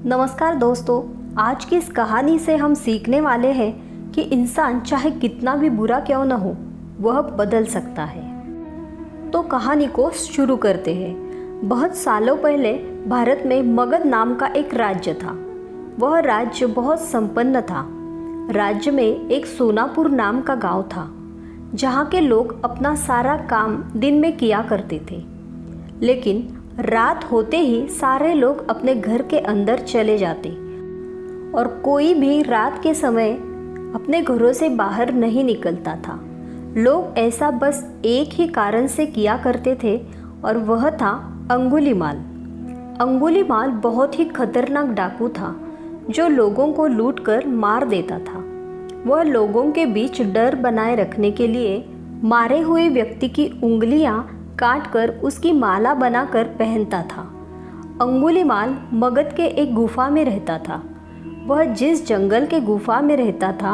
नमस्कार दोस्तों, आज की इस कहानी से हम सीखने वाले हैं कि इंसान चाहे कितना भी बुरा क्यों न हो, वह बदल सकता है। तो कहानी को शुरू करते हैं। बहुत सालों पहले भारत में मगध नाम का एक राज्य था। वह राज्य बहुत संपन्न था। राज्य में एक सोनापुर नाम का गांव था, जहां के लोग अपना सारा काम दिन में किया करते थे, लेकिन रात होते ही सारे लोग अपने घर के अंदर चले जाते और कोई भी रात के समय अपने घरों से बाहर नहीं निकलता था। लोग ऐसा बस एक ही कारण से किया करते थे और वह था अंगुलीमाल। अंगुलीमाल बहुत ही खतरनाक डाकू था जो लोगों को लूटकर मार देता था। वह लोगों के बीच डर बनाए रखने के लिए मारे हुए व्यक्ति की उंगलियां काटकर उसकी माला बनाकर पहनता था। अंगुलीमाल मगध के एक गुफा में रहता था। वह जिस जंगल के गुफा में रहता था,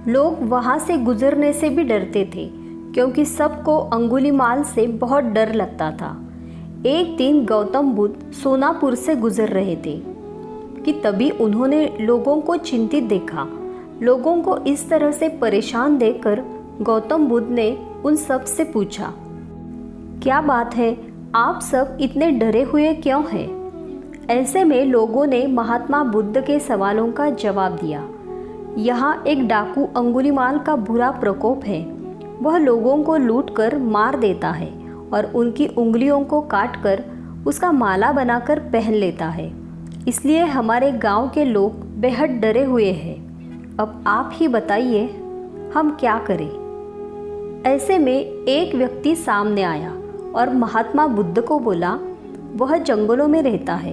लोग वहां से गुजरने से भी डरते थे, क्योंकि सबको अंगुलीमाल से बहुत डर लगता था। एक दिन गौतम बुद्ध सोनापुर से गुजर रहे थे कि तभी उन्होंने लोगों को चिंतित देखा। लोगों को इस तरह से परेशान देखकर गौतम बुद्ध ने उन सब से पूछा, क्या बात है, आप सब इतने डरे हुए क्यों हैं? ऐसे में लोगों ने महात्मा बुद्ध के सवालों का जवाब दिया। यहाँ एक डाकू अंगुलीमाल का बुरा प्रकोप है। वह लोगों को लूटकर मार देता है और उनकी उंगलियों को काटकर उसका माला बनाकर पहन लेता है। इसलिए हमारे गांव के लोग बेहद डरे हुए हैं। अब आप ही बताइए, हम क्या करें? ऐसे में एक व्यक्ति सामने आया और महात्मा बुद्ध को बोला, वह जंगलों में रहता है।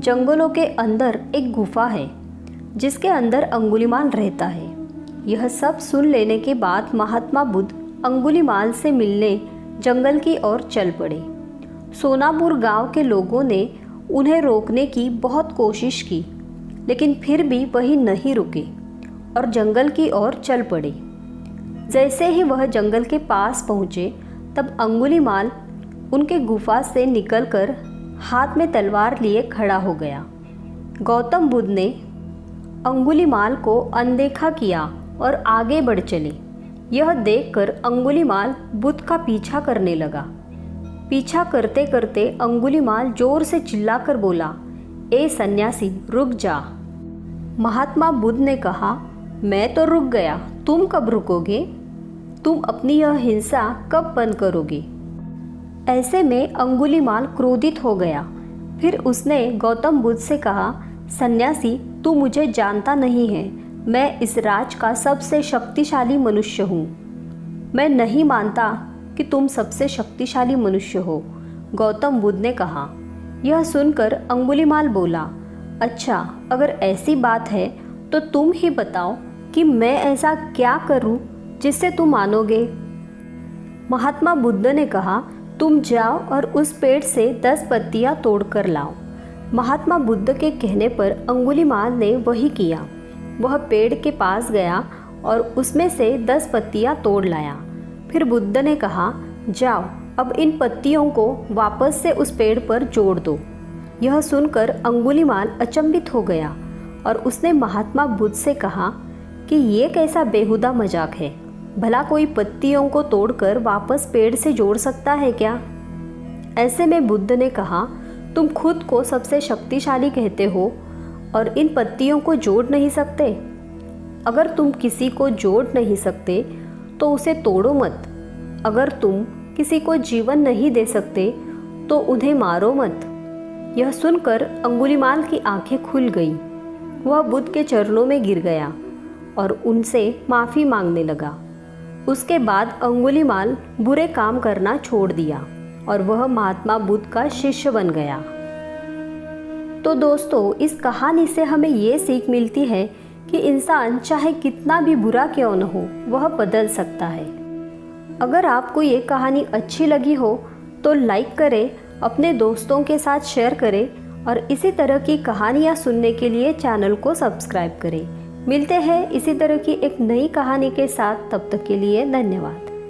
जंगलों के अंदर एक गुफा है जिसके अंदर अंगुलीमाल रहता है। यह सब सुन लेने के बाद महात्मा बुद्ध अंगुलीमाल से मिलने जंगल की ओर चल पड़े। सोनापुर गांव के लोगों ने उन्हें रोकने की बहुत कोशिश की, लेकिन फिर भी वही नहीं रुके और जंगल की ओर चल पड़े। जैसे ही वह जंगल के पास पहुँचे, तब अंगुलीमाल उनके गुफा से निकलकर हाथ में तलवार लिए खड़ा हो गया। गौतम बुद्ध ने अंगुलीमाल को अनदेखा किया और आगे बढ़ चले। यह देखकर अंगुलीमाल बुद्ध का पीछा करने लगा। पीछा करते करते अंगुलीमाल जोर से चिल्लाकर बोला, ए सन्यासी, रुक जा। महात्मा बुद्ध ने कहा, मैं तो रुक गया, तुम कब रुकोगे? तुम अपनी यह हिंसा कब बंद करोगे? ऐसे में अंगुलीमाल क्रोधित हो गया। फिर उसने गौतम बुद्ध से कहा, सन्यासी, तू मुझे जानता नहीं है। मैं इस राज का सबसे शक्तिशाली मनुष्य हूँ। मैं नहीं मानता कि तुम सबसे शक्तिशाली मनुष्य हो, गौतम बुद्ध ने कहा। यह सुनकर अंगुलीमाल बोला, अच्छा, अगर ऐसी बात है तो तुम ही बताओ कि मैं ऐसा क्या करूं जिससे तुम मानोगे? महात्मा बुद्ध ने कहा, तुम जाओ और उस पेड़ से 10 पत्तियां तोड़कर लाओ। महात्मा बुद्ध के कहने पर अंगुलीमाल ने वही किया। वह पेड़ के पास गया और उसमें से 10 पत्तियां तोड़ लाया। फिर बुद्ध ने कहा, जाओ, अब इन पत्तियों को वापस से उस पेड़ पर जोड़ दो। यह सुनकर अंगुलीमाल अचंभित हो गया और उसने महात्मा बुद्ध से कहा कि ये कैसा बेहुदा मजाक है? भला कोई पत्तियों को तोड़कर वापस पेड़ से जोड़ सकता है क्या? ऐसे में बुद्ध ने कहा, तुम खुद को सबसे शक्तिशाली कहते हो और इन पत्तियों को जोड़ नहीं सकते। अगर तुम किसी को जोड़ नहीं सकते तो उसे तोड़ो मत। अगर तुम किसी को जीवन नहीं दे सकते तो उन्हें मारो मत। यह सुनकर अंगुलीमाल की आंखें खुल गईं। वह बुद्ध के चरणों में गिर गया और उनसे माफ़ी मांगने लगा। उसके बाद अंगुलीमाल बुरे काम करना छोड़ दिया और वह महात्मा बुद्ध का शिष्य बन गया। तो दोस्तों, इस कहानी से हमें ये सीख मिलती है कि इंसान चाहे कितना भी बुरा क्यों न हो, वह बदल सकता है। अगर आपको ये कहानी अच्छी लगी हो तो लाइक करें, अपने दोस्तों के साथ शेयर करें और इसी तरह की कहानियाँ सुनने के लिए चैनल को सब्सक्राइब करें। मिलते हैं इसी तरह की एक नई कहानी के साथ। तब तक के लिए धन्यवाद।